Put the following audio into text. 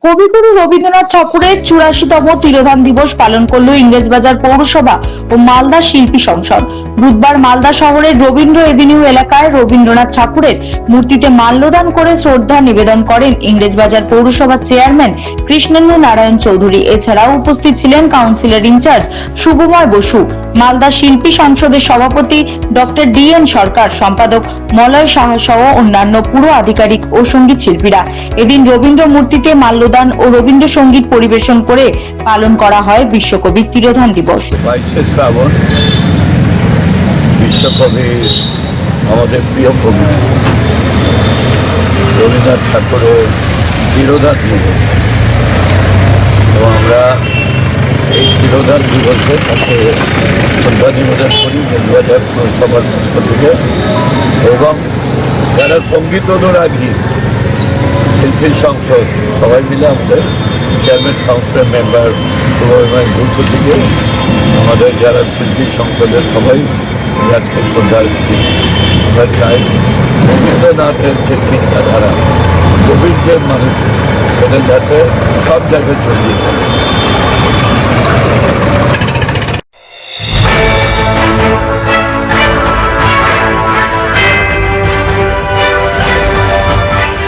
কবিগুরু রবীন্দ্রনাথ ঠাকুরের ৮৪তম তিরোধান দিবস পালন করল ইংরেজবাজার পৌরসভা ও মালদা শিল্পী সংসদ। বুধবার মালদা শহরের রবীন্দ্র এভিনিউ এলাকায় রবীন্দ্রনাথ ঠাকুরের মূর্তিতে মাল্যদান করে শ্রদ্ধা নিবেদন করেন ইংরেজবাজার পৌরসভার চেয়ারম্যান কৃষ্ণেন্দু নারায়ণ চৌধুরী। এছাড়াও উপস্থিত ছিলেন কাউন্সিলর ইনচার্জ শুভময় বসু, মালদা শিল্পী সংসদের সভাপতি ডক্টর DN সরকার, সম্পাদক মলয় সাহা সহ অন্যান্য পুরো আধিকারিক ও সঙ্গীত শিল্পীরা। এদিন রবীন্দ্র মূর্তিতে মাল্যদান ও রবীন্দ্রসঙ্গীত পরিবেশন করে পালন করা হয় বিশ্বকবির তিরোধান দিবস। 22শে শ্রাবণ বিশ্বকবি, আমাদের প্রিয় কবি রবীন্দ্রনাথ ঠাকুরের তিরোধান দিবস, এবং আমরা এই তিরোধান দিবসে তাকে শ্রদ্ধা নিবেদন করি ইংরেজবাজার পৌরসভার পক্ষ থেকে, এবং যারা সঙ্গীত অনুরাগী শিল্পী সংসদ সবাই মিলে আমাদের chairman councillor member Shubhamoy Basu থেকে আমাদের যারা শিল্পী সংসদের সবাই আজকে শ্রদ্ধার আমরা চাই রবীন্দ্রনাথের যে চিন্তাধারা, গভীর যে মানুষ, সেটা যাতে সব জায়গায় ছড়িয়ে যায়।